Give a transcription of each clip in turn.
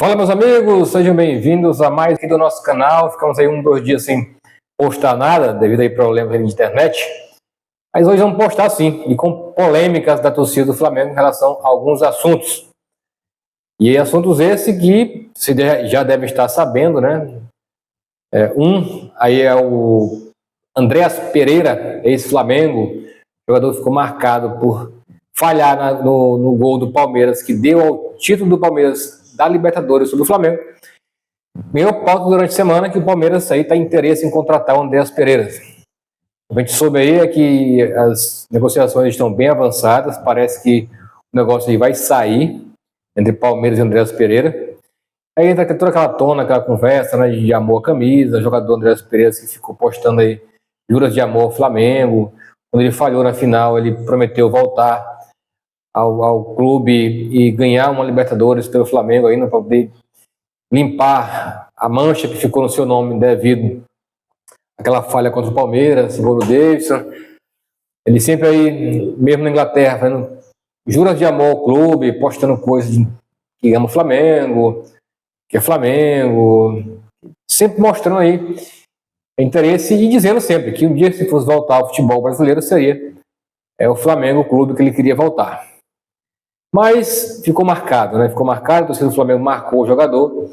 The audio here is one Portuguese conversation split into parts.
Fala, meus amigos, sejam bem-vindos a mais aqui do nosso canal. Ficamos aí 2 dias sem postar nada, devido a problemas de internet. Mas hoje vamos postar sim, e com polêmicas da torcida do Flamengo em relação a alguns assuntos. E assuntos esses que você já deve estar sabendo, né? Aí é o Andreas Pereira, ex-Flamengo. O jogador ficou marcado por falhar no gol do Palmeiras, que deu ao título do Palmeiras da Libertadores sobre o Flamengo. Ganhou pauta durante a semana que o Palmeiras aí está em interesse em contratar o Andreas Pereira. A gente soube aí que as negociações estão bem avançadas, parece que o negócio aí vai sair entre Palmeiras e Andreas Pereira. Aí entra toda aquela tona, aquela conversa, né, de amor à camisa, jogador Andreas Pereira que ficou postando aí juras de amor ao Flamengo. Quando ele falhou na final, ele prometeu voltar ao clube e ganhar uma Libertadores pelo Flamengo ainda, para poder limpar a mancha que ficou no seu nome devido àquela falha contra o Palmeiras, o gol do Davidson. Ele sempre aí, mesmo na Inglaterra, fazendo juras de amor ao clube, postando coisas que ama o Flamengo, que é Flamengo, sempre mostrando aí interesse e dizendo sempre que um dia, se fosse voltar ao futebol brasileiro, seria o Flamengo o clube que ele queria voltar. Mas ficou marcado, né? Ficou marcado, a torcida do Flamengo marcou o jogador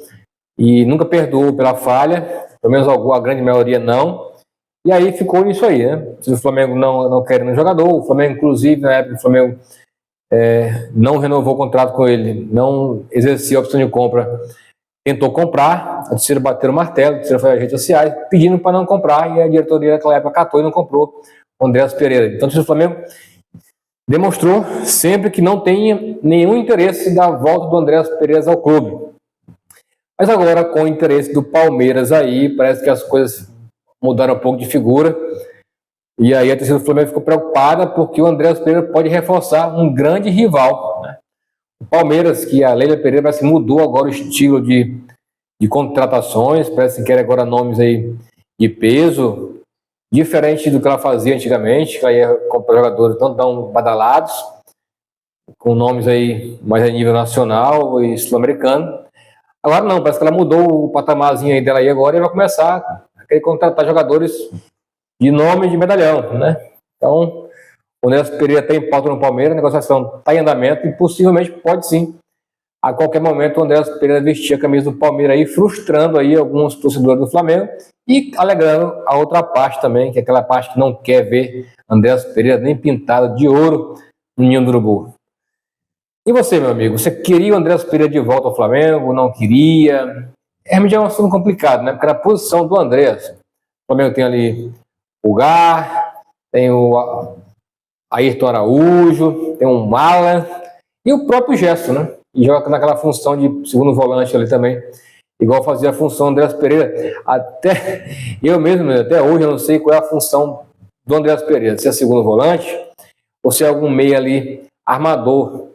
e nunca perdoou pela falha, pelo menos a grande maioria não. E aí ficou nisso aí, né? Se o Flamengo não quer no jogador, o Flamengo, inclusive, na época, o Flamengo não renovou o contrato com ele, não exercia a opção de compra, tentou comprar, a torcida bateu o martelo, a torcida foi às redes sociais pedindo para não comprar, e a diretoria naquela época catou e não comprou o Andreas Pereira. Então, o Flamengo demonstrou sempre que não tem nenhum interesse da volta do Andreas Pereira ao clube. Mas agora, com o interesse do Palmeiras aí, parece que as coisas mudaram um pouco de figura. E aí a torcida do Flamengo ficou preocupada porque o Andreas Pereira pode reforçar um grande rival, né? O Palmeiras, que a Leila Pereira parece que mudou agora o estilo de contratações, parece que quer agora nomes aí de peso, diferente do que ela fazia antigamente, que ela ia comprar jogadores tão badalados, com nomes aí mais a nível nacional e sul-americano. Agora não, parece que ela mudou o patamarzinho aí dela aí agora e vai começar a querer contratar jogadores de nome de medalhão, né? Então, o Andreas Pereira tem pauta no Palmeiras, a negociação está em andamento e possivelmente pode sim, a qualquer momento, o Andreas Pereira vestir a camisa do Palmeiras aí, frustrando aí alguns torcedores do Flamengo e alegrando a outra parte também, que é aquela parte que não quer ver Andreas Pereira nem pintado de ouro no Ninho do Urubu. E você, meu amigo, você queria o Andreas Pereira de volta ao Flamengo? Não queria? Realmente é um assunto complicado, né? Porque na posição do Andreas, o Flamengo tem ali o Gar, tem o Ayrton Araújo, tem o Mala e o próprio Gerson, né? E joga naquela função de segundo volante ali também, igual fazia a função do Andreas Pereira. Até eu mesmo, até hoje, eu não sei qual é a função do Andreas Pereira, se é segundo volante ou se é algum meia ali armador.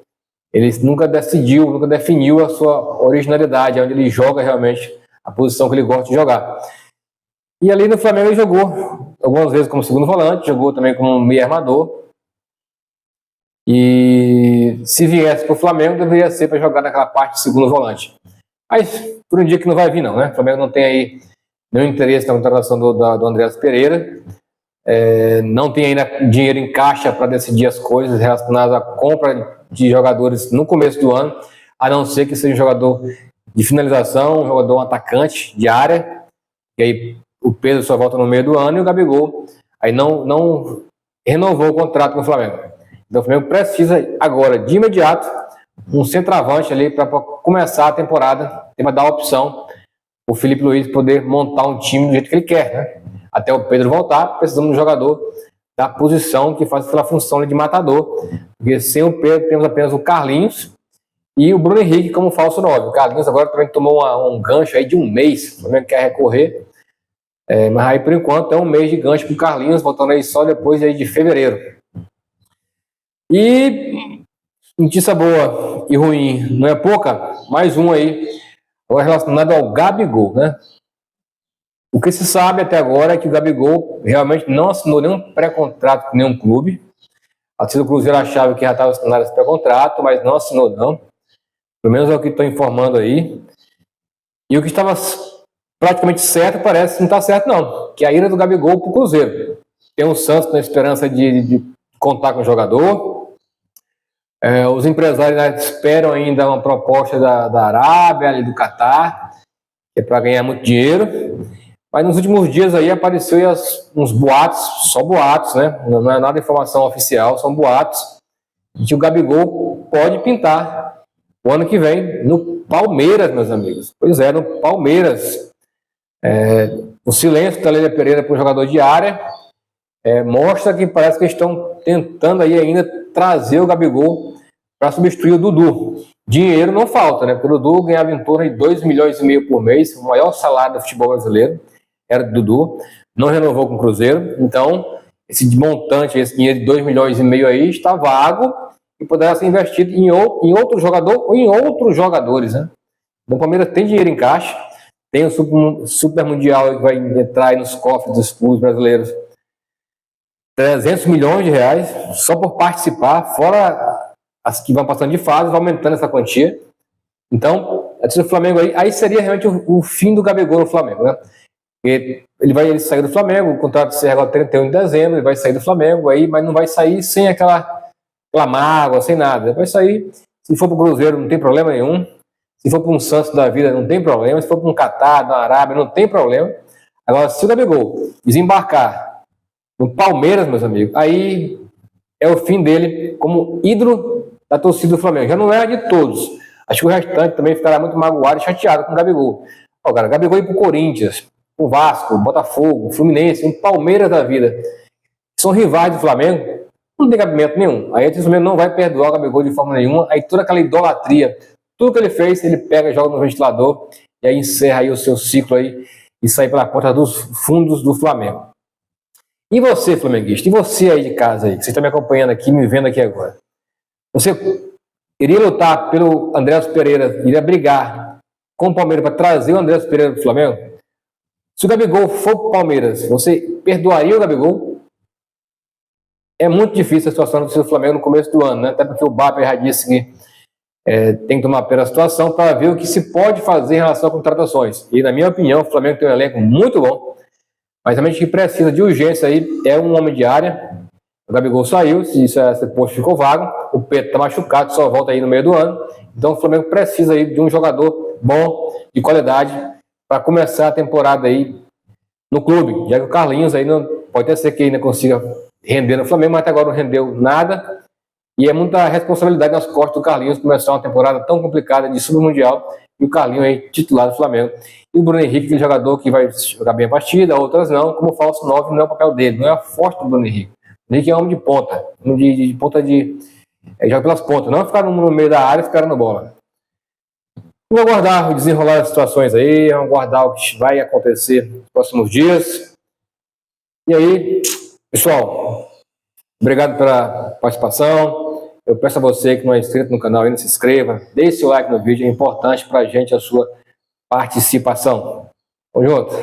Ele nunca definiu a sua originalidade, onde ele joga realmente a posição que ele gosta de jogar. E ali no Flamengo ele jogou algumas vezes como segundo volante, jogou também como meia armador. E se viesse para o Flamengo, deveria ser para jogar naquela parte de segundo volante. Mas por um dia que não vai vir não, né? O Flamengo não tem aí nenhum interesse na contratação do Andreas Pereira. Não tem ainda dinheiro em caixa para decidir as coisas relacionadas à compra de jogadores no começo do ano, a não ser que seja um jogador de finalização, um jogador atacante de área, e aí o Pedro só volta no meio do ano, e o Gabigol aí não renovou o contrato com o Flamengo. Então o Flamengo precisa agora, de imediato, um centroavante ali para começar a temporada, tem que dar a opção o Felipe Luiz poder montar um time do jeito que ele quer, né? Até o Pedro voltar, precisamos de um jogador da posição que faz aquela função de matador, porque sem o Pedro temos apenas o Carlinhos e o Bruno Henrique como falso 9. O Carlinhos agora também tomou um gancho aí de um mês, o Flamengo quer recorrer, mas aí por enquanto é um mês de gancho para o Carlinhos, voltando aí só depois aí de fevereiro. E notícia boa e ruim, não é pouca, mais um aí, agora relacionado ao Gabigol, né? O que se sabe até agora é que o Gabigol realmente não assinou nenhum pré-contrato com nenhum clube. A torcida do Cruzeiro achava que já estava assinado esse pré-contrato, mas não assinou não. Pelo menos é o que estou informando aí. E o que estava praticamente certo parece não estar certo, não. Que é a ida do Gabigol para o Cruzeiro. Tem o Santos na esperança de contar com o jogador. Os empresários esperam ainda uma proposta da Arábia, ali do Catar, que é para ganhar muito dinheiro. Mas nos últimos dias aí apareceu uns boatos, só boatos, né? Não é nada de informação oficial, são boatos, de que o Gabigol pode pintar o ano que vem no Palmeiras, meus amigos. Pois é, no Palmeiras. O silêncio da Leila Pereira para o jogador de área mostra que parece que estão tentando aí ainda trazer o Gabigol para substituir o Dudu. Dinheiro não falta, né? Porque o Dudu ganhava em torno de 2,5 milhões por mês, o maior salário do futebol brasileiro era do Dudu, não renovou com o Cruzeiro, então esse montante, esse dinheiro de 2,5 milhões aí está vago e poderá ser investido em outro jogador ou em outros jogadores, né? Então o Palmeiras tem dinheiro em caixa, tem o Super Mundial que vai entrar aí nos cofres dos clubes brasileiros, 300 milhões de reais só por participar, fora as que vão passando de fase, vai aumentando essa quantia. Então, o Flamengo aí seria realmente o fim do Gabigol no Flamengo, né? Ele sair do Flamengo, o contrato encerra agora 31 de dezembro, ele vai sair do Flamengo aí, mas não vai sair sem aquela mágoa, sem nada. Ele vai sair, se for para o Cruzeiro não tem problema nenhum, se for para um Santos da vida não tem problema, se for para um Catar, da Arábia não tem problema. Agora, se o Gabigol desembarcar no Palmeiras, meus amigos, aí é o fim dele como ídolo da torcida do Flamengo. Já não é de todos. Acho que o restante também ficará muito magoado e chateado com o Gabigol. Cara, Gabigol ir para o Corinthians, o Vasco, o Botafogo, o Fluminense, um Palmeiras da vida, são rivais do Flamengo, não tem cabimento nenhum. Aí o Flamengo não vai perdoar o Gabigol de forma nenhuma. Aí toda aquela idolatria, tudo que ele fez, ele pega, joga no ventilador e aí encerra aí o seu ciclo aí e sai pela porta dos fundos do Flamengo. E você, flamenguista? E você aí de casa aí, que você está me acompanhando aqui, me vendo aqui agora? Você iria lutar pelo Andreas Pereira, iria brigar com o Palmeiras para trazer o Andreas Pereira para o Flamengo? Se o Gabigol for para o Palmeiras, você perdoaria o Gabigol? É muito difícil a situação do Flamengo no começo do ano, né? Até porque o Bapper já disse que tem que tomar pena a situação para ver o que se pode fazer em relação a contratações. E, na minha opinião, o Flamengo tem um elenco muito bom, mas realmente que precisa de urgência aí é um homem de área. O Gabigol saiu, se esse posto ficou vago, o Pedro está machucado, só volta aí no meio do ano. Então o Flamengo precisa aí de um jogador bom, de qualidade, para começar a temporada aí no clube, já que o Carlinhos aí não pode até ser que ainda consiga render no Flamengo, mas até agora não rendeu nada, e é muita responsabilidade nas costas do Carlinhos começar uma temporada tão complicada de submundial, e o Carlinhos aí titular do Flamengo, e o Bruno Henrique, aquele jogador que vai jogar bem a partida, outras não, como falso 9 não é o papel dele, não é a forte do Bruno Henrique. O Bruno Henrique é homem de ponta, de ponta joga pelas pontas, não ficar no meio da área esperando bola. Vamos aguardar o desenrolar das situações aí, vamos aguardar o que vai acontecer nos próximos dias. E aí, pessoal, obrigado pela participação. Eu peço a você que não é inscrito no canal ainda, se inscreva, deixe o like no vídeo, é importante para a gente a sua participação. Tamo junto.